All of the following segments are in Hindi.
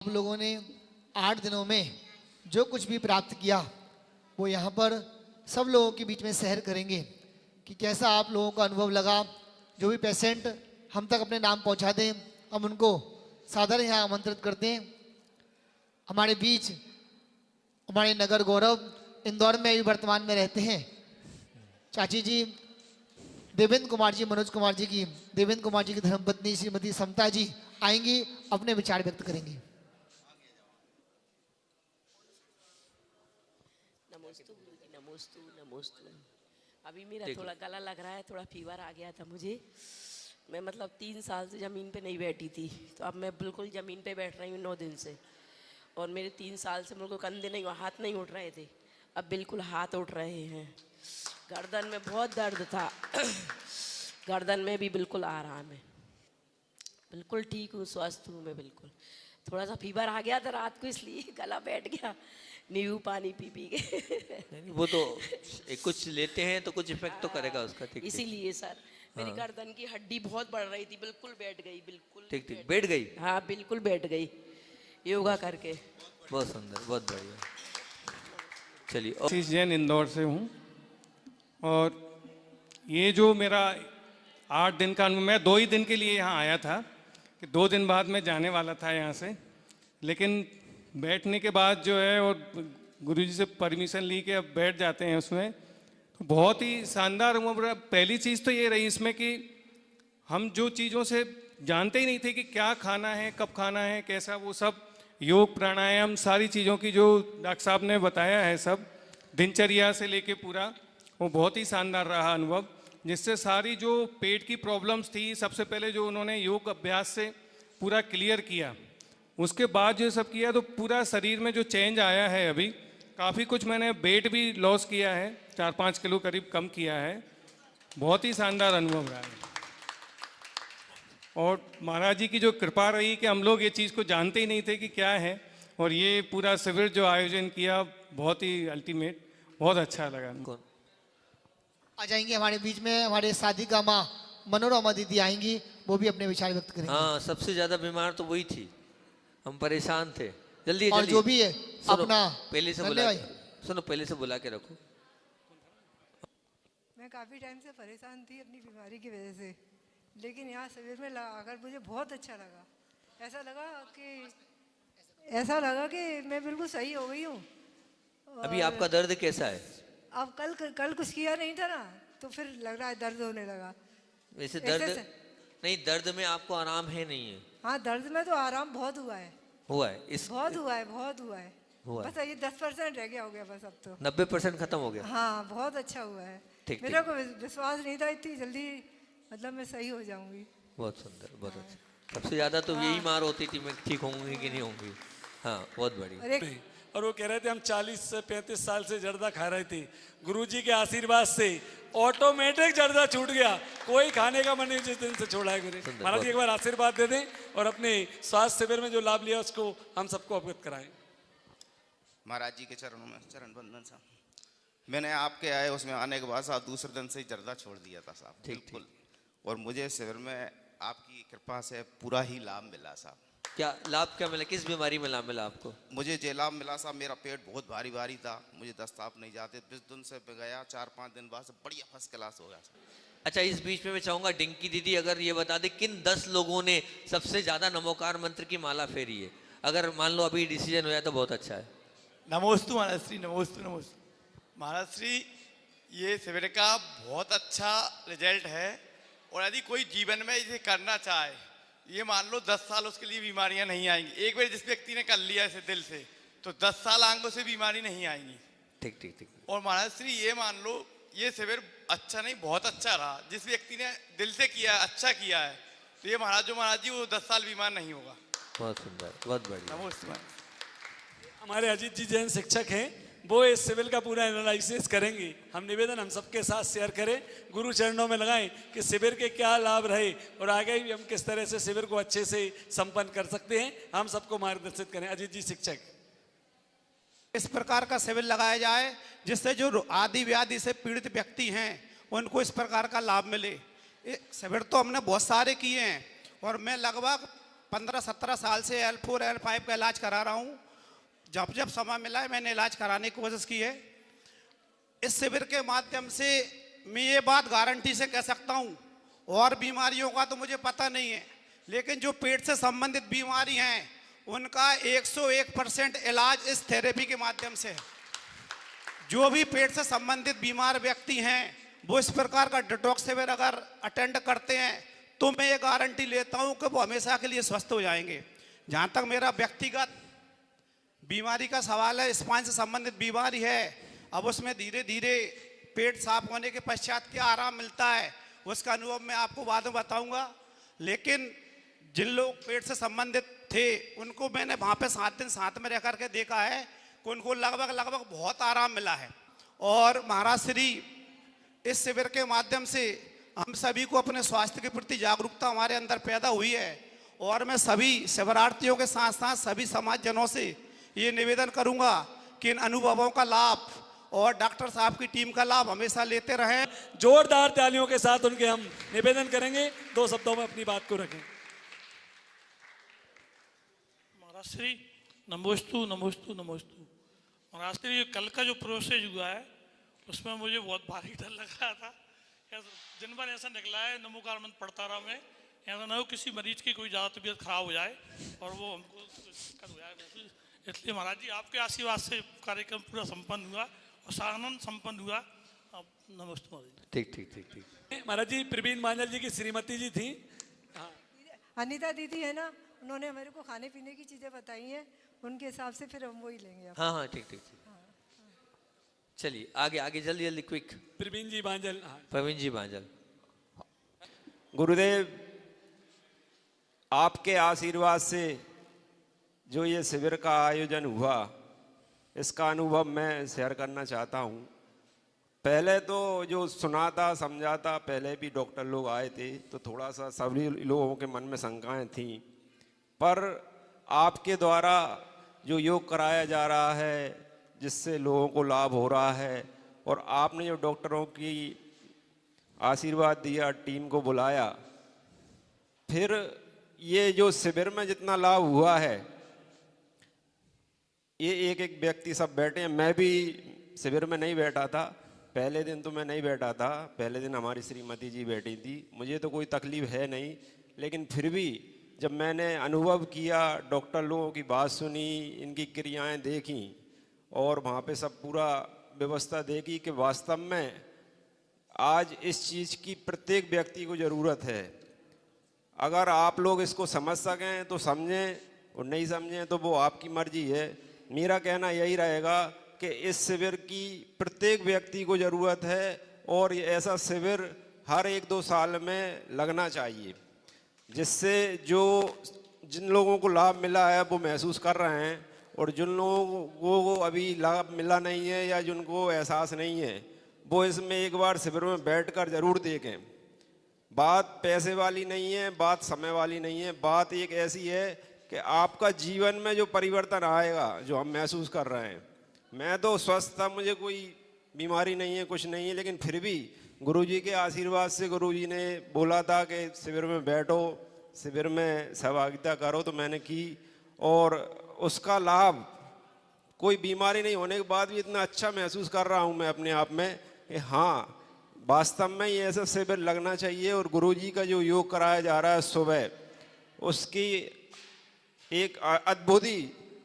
आप लोगों ने 8 दिनों में जो कुछ भी प्राप्त किया वो यहाँ पर सब लोगों के बीच में शेयर करेंगे कि कैसा आप लोगों को अनुभव लगा। जो भी पेशेंट हम तक अपने नाम पहुँचा दें, हम उनको सादर यहाँ आमंत्रित करते हैं। हमारे बीच हमारे नगर गौरव इंदौर में अभी वर्तमान में रहते हैं चाची जी देवेंद्र कुमार जी, मनोज कुमार जी की देवेंद्र कुमार जी की धर्मपत्नी श्रीमती समता जी आएंगी, अपने विचार व्यक्त करेंगी। नमोस्तु नमोस्तु नमोस्तु। अभी मेरा थोड़ा गला लग रहा है, थोड़ा फीवर आ गया था मुझे। मैं मतलब 3 साल से ज़मीन पे नहीं बैठी थी, तो अब मैं बिल्कुल ज़मीन पे बैठ रही हूँ 9 दिन से। और मेरे 3 साल से मेरे को कंधे नहीं, हाथ नहीं उठ रहे थे, अब बिल्कुल हाथ उठ रहे हैं। गर्दन में बहुत दर्द था गर्दन में भी बिल्कुल आराम है, बिल्कुल ठीक हूँ, स्वस्थ हूँ मैं बिल्कुल। थोड़ा सा फीवर आ गया था रात को, इसलिए गला बैठ गया नींबू पानी पी पी के। वो तो कुछ लेते हैं तो कुछ इफेक्ट तो करेगा उसका। ठीक इसीलिए सर मेरी गर्दन की हड्डी बहुत बढ़ रही थी, बिल्कुल बैठ गई, बिल्कुल ठीक ठीक बैठ गई। हाँ बिल्कुल बैठ गई योगा करके। बहुत सुंदर, बहुत बढ़िया। चलिए। आशीष जैन इंदौर से हूँ और ये जो मेरा 8 दिन का अनुभव, मैं 2 ही दिन के लिए यहाँ आया था कि 2 दिन बाद मैं जाने वाला था यहाँ से, लेकिन बैठने के बाद जो है और गुरुजी से परमिशन ली के अब बैठ जाते हैं उसमें, तो बहुत ही शानदार अनुभव। पहली चीज़ तो ये रही इसमें कि हम जो चीज़ों से जानते ही नहीं थे कि क्या खाना है, कब खाना है, कैसा, वो सब योग प्राणायाम सारी चीज़ों की जो डॉक्टर साहब ने बताया है, सब दिनचर्या से लेके पूरा, वो बहुत ही शानदार रहा अनुभव। जिससे सारी जो पेट की प्रॉब्लम्स थी, सबसे पहले जो उन्होंने योग अभ्यास से पूरा क्लियर किया, उसके बाद जो सब किया तो पूरा शरीर में जो चेंज आया है, अभी काफ़ी कुछ मैंने वेट भी लॉस किया है, 4-5 किलो करीब कम किया है। बहुत ही शानदार अनुभव रहा है और महाराज जी की जो कृपा रही कि हम लोग ये चीज़ को जानते ही नहीं थे कि क्या है, और ये पूरा शिविर जो आयोजन किया बहुत ही अल्टीमेट, बहुत अच्छा लगा। आ जाएंगे हमारे बीच में हमारे शादी का माँ मनोरमा दीदी आएंगी, वो भी अपने विचार व्यक्त करेंगी। हाँ, सबसे ज्यादा बीमार तो वही थी, हम परेशान थे। जल्दी और जल्दी। जो भी है अपना पहले से बुला, सुनो पहले से बुला के रखो। मैं काफ़ी टाइम से परेशान थी अपनी बीमारी की वजह से, लेकिन यहाँ शिविर में आकर मुझे बहुत अच्छा लगा। ऐसा लगा कि मैं बिल्कुल सही हो गई हूँ। अभी आपका दर्द कैसा है? अब कल कुछ किया नहीं था ना, तो फिर लग रहा है दर्द होने लगा। वैसे दर्द नहीं, दर्द में आपको आराम है नहीं है? हाँ दर्द में तो आराम बहुत हुआ है। हुआ है बहुत हुआ है। बस ये 10% रह गया, हो गया बस, अब तो 90% खत्म हो गया। हाँ बहुत अच्छा हुआ है। मेरे को विश्वास नहीं था इतनी जल्दी मतलब मैं सही हो जाऊंगी। बहुत सुंदर, बहुत अच्छा। सबसे ज्यादा तो यही मार होती थी, मैं ठीक होंगी कि नहीं होंगी। हाँ बहुत बढ़िया। और वो कह रहे थे हम 40 से 35 साल से जर्दा खा रहे थे, गुरुजी के आशीर्वाद से ऑटोमेटिक जर्दा छूट गया, कोई खाने का मन नहीं जिस दिन से छोड़ा है। गुरु महाराज एक बार आशीर्वाद दे दें और अपने स्वास्थ्य शिविर में जो लाभ लिया उसको हम सबको अवगत कराएं। महाराज जी के चरणों में चरण बंदन साहब। मैंने आपके आए उसमें आने के बाद साहब दूसरे दिन से ही जर्दा छोड़ दिया था साहब, बिल्कुल। और मुझे शिविर में आपकी कृपा से पूरा ही लाभ मिला साहब। क्या लाभ, क्या मिला? किस बीमारी में लाभ मिला आपको? मुझे जो लाभ मिला साहब, मेरा पेट बहुत भारी भारी था, मुझे दस्त आप नहीं जाते, 20 दिन से गया, 4-5 दिन बाद से बढ़िया फर्स्ट क्लास हो गया साहब। अच्छा, इस बीच में मैं चाहूंगा डिंकी दीदी अगर ये बता दे किन 10 लोगों ने सबसे ज्यादा नमोकार मंत्र की माला फेरी है, अगर मान लो अभी डिसीजन हो जाए तो बहुत अच्छा है। नमोस्तु महाराज श्री, नमोस्तु नमोस्तु महाराज श्री। ये शिविर का बहुत अच्छा रिजल्ट है, और यदि कोई जीवन में इसे करना चाहे, ये मान लो 10 साल उसके लिए बीमारियां नहीं आएंगी। एक बार जिस व्यक्ति ने कर लिया इसे दिल से, तो 10 साल आंखों से बीमारी नहीं आएंगी। ठीक ठीक ठीक। और महाराज श्री ये मान लो ये शिविर अच्छा नहीं बहुत अच्छा रहा, जिस व्यक्ति ने दिल से किया है, अच्छा किया है, तो ये महाराज जी वो 10 साल बीमार नहीं होगा। बहुत सुंदर, बहुत बढ़िया। नमस्ते। हमारे अजीत जी जैन शिक्षक हैं, वो इस सिविल का पूरा एनालिसिस करेंगे। हम निवेदन हम सबके साथ शेयर करें, गुरु चरणों में लगाएं कि शिविर के क्या लाभ रहे और आगे भी हम किस तरह से शिविर को अच्छे से संपन्न कर सकते हैं, हम सबको मार्गदर्शित करें। अजीत जी शिक्षक। इस प्रकार का शिविर लगाया जाए जिससे जो आदि व्याधि से पीड़ित व्यक्ति हैं उनको इस प्रकार का लाभ मिले। शिविर तो हमने बहुत सारे किए हैं और मैं लगभग 15-17 साल से L4 L5 का इलाज करा रहा हूँ। जब जब समय मिला है मैंने इलाज कराने की कोशिश की है। इस शिविर के माध्यम से मैं ये बात गारंटी से कह सकता हूँ, और बीमारियों का तो मुझे पता नहीं है, लेकिन जो पेट से संबंधित बीमारी हैं उनका 101% इलाज इस थेरेपी के माध्यम से है। जो भी पेट से संबंधित बीमार व्यक्ति हैं वो इस प्रकार का डिटॉक्स शिविर अगर अटेंड करते हैं तो मैं ये गारंटी लेता हूँ कि वो हमेशा के लिए स्वस्थ हो जाएंगे। जहाँ तक मेरा व्यक्तिगत बीमारी का सवाल है, स्पाइन से संबंधित बीमारी है, अब उसमें धीरे धीरे पेट साफ होने के पश्चात क्या आराम मिलता है उसका अनुभव मैं आपको बाद में बताऊंगा। लेकिन जिन लोग पेट से संबंधित थे उनको मैंने वहाँ पे 7 दिन साथ में रह करके देखा है कि उनको लगभग बहुत आराम मिला है। और महाराज श्री इस शिविर के माध्यम से हम सभी को अपने स्वास्थ्य के प्रति जागरूकता हमारे अंदर पैदा हुई है। और मैं सभी शिविरार्थियों के साथ साथ सभी समाजजनों से ये निवेदन करूंगा कि इन अनुभवों का लाभ और डॉक्टर साहब की टीम का लाभ हमेशा लेते रहें। जोरदार तालियों के साथ उनके हम निवेदन करेंगे, 2 शब्दों में अपनी बात को रखें। महाराज श्री नमोस्तु नमोस्तु नमोस्तु। महाराज श्री ये कल का जो प्रोसेस हुआ है उसमें मुझे बहुत भारी डर लग रहा था। दिन भर ऐसा निकला है नमोकार मंत्र पढ़ता रहा मैं, ऐसा ना हो किसी मरीज की कोई ज़्यादा तबीयत खराब हो जाए और वो हमको दिक्कत हो जाए। इसलिए महाराज जी आपके आशीर्वाद से कार्यक्रम पूरा संपन्न हुआ और सानंद संपन्न हुआ। अब नमस्ते महाराज जी। ठीक ठीक ठीक ठीक। महाराज जी प्रवीण मांझल जी की श्रीमती जी थी, अनीता दीदी है ना, उन्होंने हमारे को खाने पीने की चीजें बताई हैं, उनके हिसाब से फिर हम वही लेंगे अब। हाँ हाँ ठीक ठीक ठीक। चलिए आगे आगे जल्दी जल्दी क्विक। प्रवीण जी बांझल। प्रवीण जी बांझल। गुरुदेव आपके आशीर्वाद से जो ये शिविर का आयोजन हुआ इसका अनुभव मैं शेयर करना चाहता हूँ। पहले तो जो सुना था समझा था, पहले भी डॉक्टर लोग आए थे तो थोड़ा सा सभी लोगों के मन में शंकाएं थीं, पर आपके द्वारा जो योग कराया जा रहा है जिससे लोगों को लाभ हो रहा है, और आपने जो डॉक्टरों की आशीर्वाद दिया, टीम को बुलाया, फिर ये जो शिविर में जितना लाभ हुआ है, ये एक एक व्यक्ति सब बैठे हैं। मैं भी शिविर में नहीं बैठा था, पहले दिन तो मैं नहीं बैठा था, पहले दिन हमारी श्रीमती जी बैठी थी, मुझे तो कोई तकलीफ है नहीं, लेकिन फिर भी जब मैंने अनुभव किया, डॉक्टर लोगों की बात सुनी, इनकी क्रियाएं देखी और वहाँ पे सब पूरा व्यवस्था देखी कि वास्तव में आज इस चीज़ की प्रत्येक व्यक्ति को ज़रूरत है। अगर आप लोग इसको समझ सकें तो समझें और नहीं समझें तो वो आपकी मर्जी है। मेरा कहना यही रहेगा कि इस शिविर की प्रत्येक व्यक्ति को ज़रूरत है और ये ऐसा शिविर हर 1-2 साल में लगना चाहिए, जिससे जो जिन लोगों को लाभ मिला है वो महसूस कर रहे हैं, और जिन लोगों को अभी लाभ मिला नहीं है या जिनको एहसास नहीं है वो इसमें एक बार शिविर में बैठकर ज़रूर देखें। बात पैसे वाली नहीं है, बात समय वाली नहीं है, बात एक ऐसी है कि आपका जीवन में जो परिवर्तन आएगा जो हम महसूस कर रहे हैं। मैं तो स्वस्थ था, मुझे कोई बीमारी नहीं है, कुछ नहीं है, लेकिन फिर भी गुरुजी के आशीर्वाद से गुरुजी ने बोला था कि शिविर में बैठो, शिविर में सहभागिता करो, तो मैंने की और उसका लाभ, कोई बीमारी नहीं होने के बाद भी इतना अच्छा महसूस कर रहा हूँ मैं अपने आप में कि हाँ वास्तव में ये ऐसा शिविर लगना चाहिए। और गुरुजी का जो योग कराया जा रहा है सुबह, उसकी एक अद्भुत ही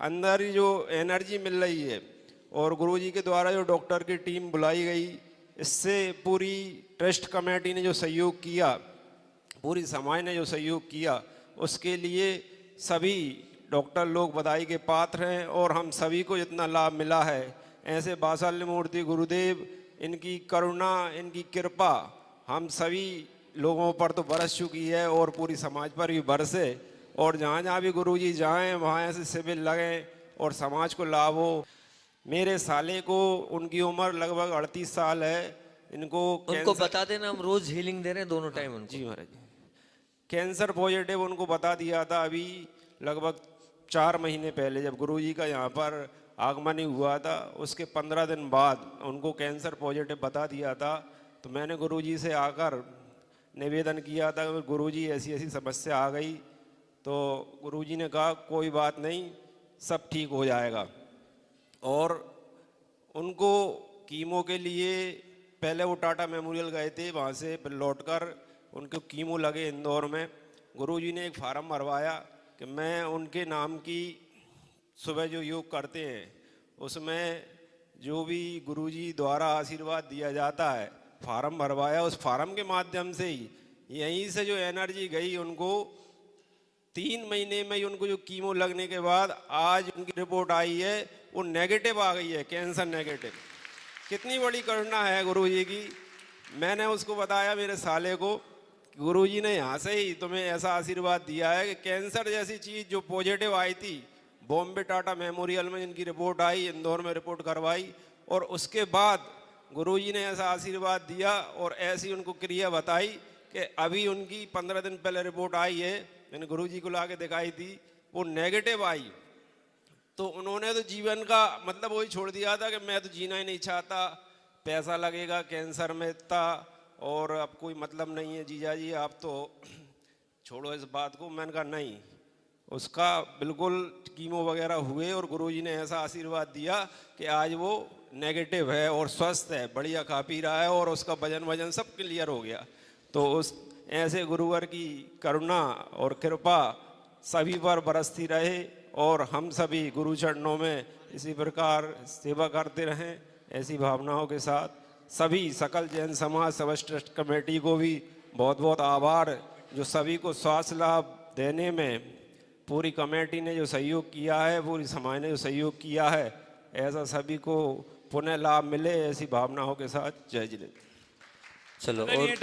अंदर ही जो एनर्जी मिल रही है, और गुरुजी के द्वारा जो डॉक्टर की टीम बुलाई गई, इससे पूरी ट्रस्ट कमेटी ने जो सहयोग किया, पूरी समाज ने जो सहयोग किया, उसके लिए सभी डॉक्टर लोग बधाई के पात्र हैं। और हम सभी को जितना लाभ मिला है, ऐसे वात्सल्य मूर्ति गुरुदेव, इनकी करुणा, इनकी कृपा हम सभी लोगों पर तो बरस चुकी है और पूरी समाज पर भी बरसे, और जहाँ जहाँ भी गुरुजी जाएं वहाँ ऐसे शिविर लगें और समाज को लाभ हो। मेरे साले को, उनकी उम्र लगभग 38 साल है, उनको बता देना हम रोज हीलिंग दे रहे हैं दोनों टाइम उनको। जी महाराज, कैंसर पॉजिटिव उनको बता दिया था अभी लगभग 4 महीने पहले, जब गुरुजी का यहाँ पर आगमन ही हुआ था, उसके 15 दिन बाद उनको कैंसर पॉजिटिव बता दिया था। तो मैंने गुरुजी से आकर निवेदन किया था, गुरुजी ऐसी ऐसी समस्या आ गई, तो गुरुजी ने कहा कोई बात नहीं, सब ठीक हो जाएगा। और उनको कीमो के लिए पहले वो टाटा मेमोरियल गए थे, वहाँ से फिर लौटकर उनको कीमो लगे इंदौर में। गुरुजी ने एक फार्म भरवाया कि मैं उनके नाम की सुबह जो योग करते हैं उसमें जो भी गुरुजी द्वारा आशीर्वाद दिया जाता है, फार्म भरवाया। उस फार्म के माध्यम से ही यहीं से जो एनर्जी गई उनको 3 महीने में ही उनको जो कीमो लगने के बाद आज उनकी रिपोर्ट आई है वो नेगेटिव आ गई है, कैंसर नेगेटिव। कितनी बड़ी करुणा है गुरुजी की। मैंने उसको बताया मेरे साले को, गुरुजी ने यहाँ से ही तुम्हें ऐसा आशीर्वाद दिया है कि कैंसर जैसी चीज़ जो पॉजिटिव आई थी बॉम्बे टाटा मेमोरियल में जिनकी रिपोर्ट आई, इंदौर में रिपोर्ट करवाई, और उसके बाद गुरुजी ने ऐसा आशीर्वाद दिया और ऐसी उनको क्रिया बताई कि अभी उनकी 15 दिन पहले रिपोर्ट आई है, मैंने गुरुजी को ला के दिखाई थी, वो नेगेटिव आई। तो उन्होंने तो जीवन का मतलब वही छोड़ दिया था कि मैं तो जीना ही नहीं चाहता, पैसा लगेगा कैंसर में इतना, और अब कोई मतलब नहीं है जीजा जी, आप तो छोड़ो इस बात को। मैंने कहा नहीं, उसका बिल्कुल कीमो वगैरह हुए और गुरुजी ने ऐसा आशीर्वाद दिया कि आज वो नेगेटिव है और स्वस्थ है, बढ़िया खा पी रहा है और उसका वजन सब क्लियर हो गया। तो उस ऐसे गुरुवर की करुणा और कृपा सभी पर बरसती रहे और हम सभी गुरु चरणों में इसी प्रकार सेवा करते रहें। ऐसी भावनाओं के साथ सभी सकल जैन समाज सबस ट्रस्ट कमेटी को भी बहुत बहुत आभार, जो सभी को स्वास्थ्य लाभ देने में पूरी कमेटी ने जो सहयोग किया है, पूरी समाज ने जो सहयोग किया है, ऐसा सभी को पुनः लाभ मिले, ऐसी भावनाओं के साथ जय जिनेन्द्र। चलो अगर ये और